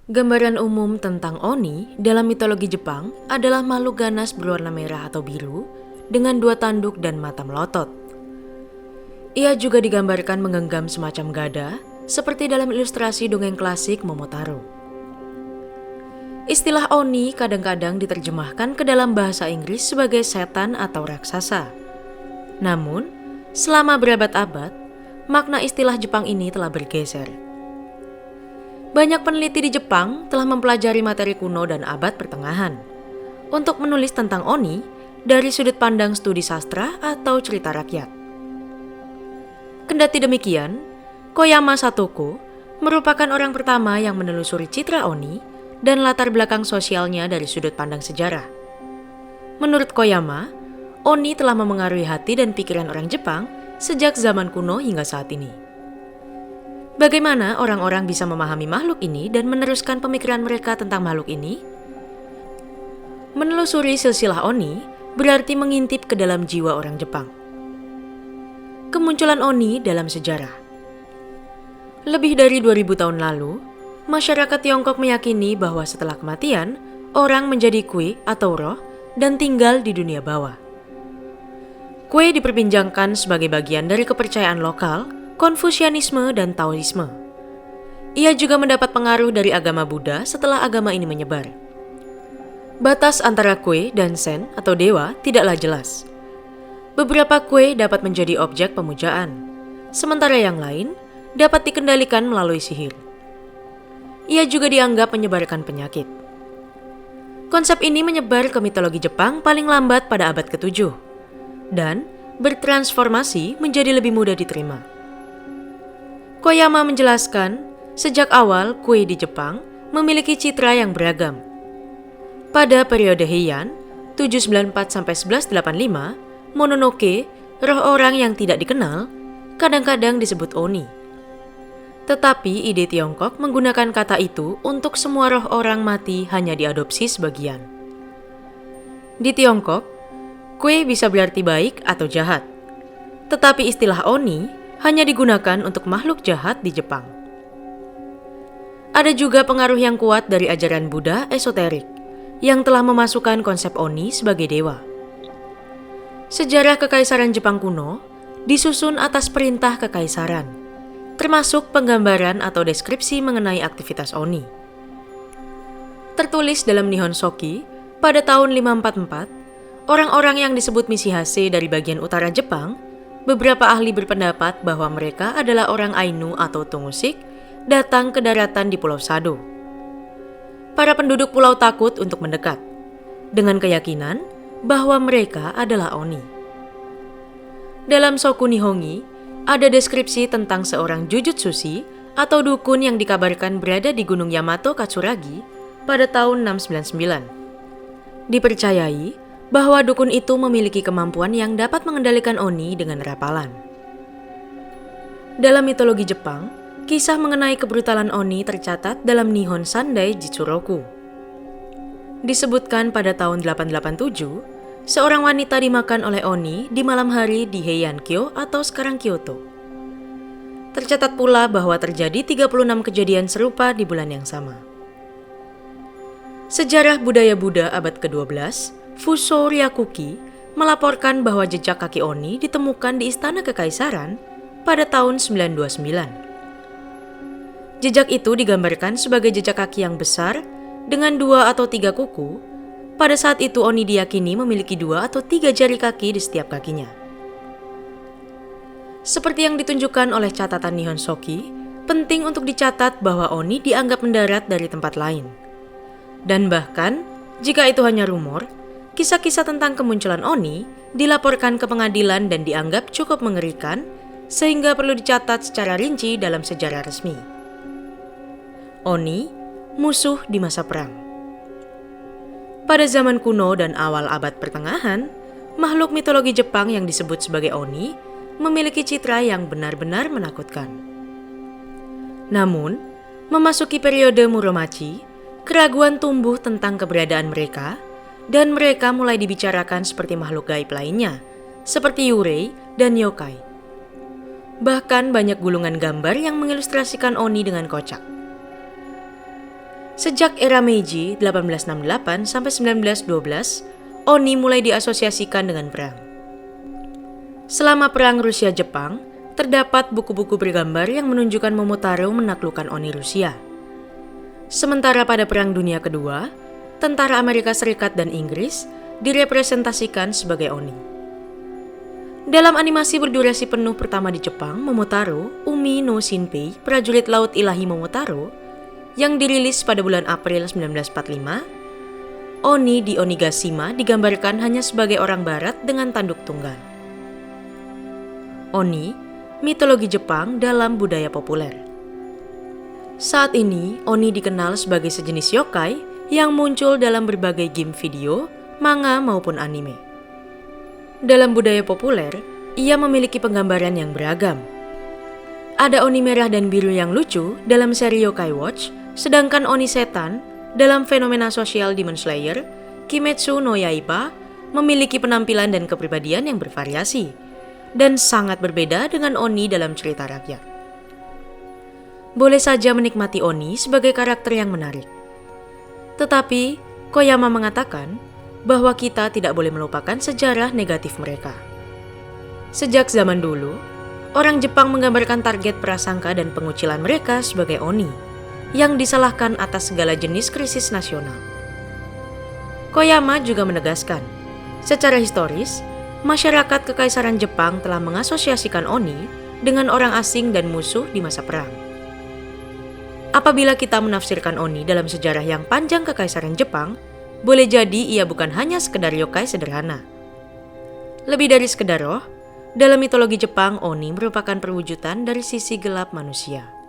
Gambaran umum tentang Oni dalam mitologi Jepang adalah makhluk ganas berwarna merah atau biru dengan dua tanduk dan mata melotot. Ia juga digambarkan menggenggam semacam gada seperti dalam ilustrasi dongeng klasik Momotaro. Istilah Oni kadang-kadang diterjemahkan ke dalam bahasa Inggris sebagai setan atau raksasa. Namun, selama berabad-abad, makna istilah Jepang ini telah bergeser. Banyak peneliti di Jepang telah mempelajari materi kuno dan abad pertengahan untuk menulis tentang Oni dari sudut pandang studi sastra atau cerita rakyat. Kendati demikian, Koyama Satoko merupakan orang pertama yang menelusuri citra Oni dan latar belakang sosialnya dari sudut pandang sejarah. Menurut Koyama, Oni telah memengaruhi hati dan pikiran orang Jepang sejak zaman kuno hingga saat ini. Bagaimana orang-orang bisa memahami makhluk ini dan meneruskan pemikiran mereka tentang makhluk ini? Menelusuri silsilah Oni berarti mengintip ke dalam jiwa orang Jepang. Kemunculan Oni dalam sejarah. Lebih dari 2000 tahun lalu, masyarakat Tiongkok meyakini bahwa setelah kematian, orang menjadi kue atau roh dan tinggal di dunia bawah. Kue diperbincangkan sebagai bagian dari kepercayaan lokal, Konfusianisme dan Taoisme. Ia juga mendapat pengaruh dari agama Buddha setelah agama ini menyebar. Batas antara kue dan sen atau dewa tidaklah jelas. Beberapa kue dapat menjadi objek pemujaan, sementara yang lain dapat dikendalikan melalui sihir. Ia juga dianggap menyebarkan penyakit. Konsep ini menyebar ke mitologi Jepang paling lambat pada abad ke-7 dan bertransformasi menjadi lebih mudah diterima. Koyama menjelaskan, sejak awal kue di Jepang memiliki citra yang beragam. Pada periode Heian, 794-1185, Mononoke, roh orang yang tidak dikenal, kadang-kadang disebut Oni. Tetapi ide Tiongkok menggunakan kata itu untuk semua roh orang mati hanya diadopsi sebagian. Di Tiongkok, kue bisa berarti baik atau jahat. Tetapi istilah Oni hanya digunakan untuk makhluk jahat di Jepang. Ada juga pengaruh yang kuat dari ajaran Buddha esoterik yang telah memasukkan konsep Oni sebagai dewa. Sejarah Kekaisaran Jepang kuno disusun atas perintah kekaisaran, termasuk penggambaran atau deskripsi mengenai aktivitas Oni. Tertulis dalam Nihon Shoki pada tahun 544, orang-orang yang disebut Mishihase dari bagian utara Jepang, beberapa ahli berpendapat bahwa mereka adalah orang Ainu atau Tungusik datang ke daratan di Pulau Sado. Para penduduk pulau takut untuk mendekat, dengan keyakinan bahwa mereka adalah Oni. Dalam Soku Nihongi, ada deskripsi tentang seorang jujutsushi atau dukun yang dikabarkan berada di Gunung Yamato Katsuragi pada tahun 699. Dipercayai bahwa dukun itu memiliki kemampuan yang dapat mengendalikan Oni dengan rapalan. Dalam mitologi Jepang, kisah mengenai kebrutalan Oni tercatat dalam Nihon Sandai Jitsuroku. Disebutkan pada tahun 887, seorang wanita dimakan oleh Oni di malam hari di Heian-kyo atau sekarang Kyoto. Tercatat pula bahwa terjadi 36 kejadian serupa di bulan yang sama. Sejarah budaya Buddha abad ke-12, Fuso Ryakuki melaporkan bahwa jejak kaki Oni ditemukan di Istana Kekaisaran pada tahun 929. Jejak itu digambarkan sebagai jejak kaki yang besar dengan 2 atau 3 kuku. Pada saat itu Oni diyakini memiliki 2 atau 3 jari kaki di setiap kakinya. Seperti yang ditunjukkan oleh catatan Nihon Shoki, penting untuk dicatat bahwa Oni dianggap mendarat dari tempat lain. Dan bahkan, jika itu hanya rumor, kisah-kisah tentang kemunculan Oni dilaporkan ke pengadilan dan dianggap cukup mengerikan, sehingga perlu dicatat secara rinci dalam sejarah resmi. Oni, musuh di masa perang. Pada zaman kuno dan awal abad pertengahan, makhluk mitologi Jepang yang disebut sebagai Oni memiliki citra yang benar-benar menakutkan. Namun, memasuki periode Muromachi, keraguan tumbuh tentang keberadaan mereka, dan mereka mulai dibicarakan seperti makhluk gaib lainnya, seperti Yurei dan Yokai. Bahkan banyak gulungan gambar yang mengilustrasikan Oni dengan kocak. Sejak era Meiji 1868 sampai 1912, Oni mulai diasosiasikan dengan perang. Selama Perang Rusia-Jepang, terdapat buku-buku bergambar yang menunjukkan Momotaro menaklukkan Oni Rusia. Sementara pada Perang Dunia Kedua, tentara Amerika Serikat dan Inggris direpresentasikan sebagai Oni. Dalam animasi berdurasi penuh pertama di Jepang, Momotaro, Umi no Shinpei, prajurit laut ilahi Momotaro, yang dirilis pada bulan April 1945, Oni di Onigashima digambarkan hanya sebagai orang barat dengan tanduk tunggal. Oni, mitologi Jepang dalam budaya populer. Saat ini, Oni dikenal sebagai sejenis yokai yang muncul dalam berbagai game video, manga maupun anime. Dalam budaya populer, ia memiliki penggambaran yang beragam. Ada Oni merah dan biru yang lucu dalam seri Yokai Watch, sedangkan Oni setan dalam fenomena sosial Demon Slayer, Kimetsu no Yaiba memiliki penampilan dan kepribadian yang bervariasi dan sangat berbeda dengan Oni dalam cerita rakyat. Boleh saja menikmati Oni sebagai karakter yang menarik. Tetapi, Koyama mengatakan bahwa kita tidak boleh melupakan sejarah negatif mereka. Sejak zaman dulu, orang Jepang menggambarkan target prasangka dan pengucilan mereka sebagai Oni, yang disalahkan atas segala jenis krisis nasional. Koyama juga menegaskan, secara historis, masyarakat Kekaisaran Jepang telah mengasosiasikan Oni dengan orang asing dan musuh di masa perang. Apabila kita menafsirkan Oni dalam sejarah yang panjang Kekaisaran Jepang, boleh jadi ia bukan hanya sekedar yokai sederhana. Lebih dari sekedar roh, dalam mitologi Jepang, Oni merupakan perwujudan dari sisi gelap manusia.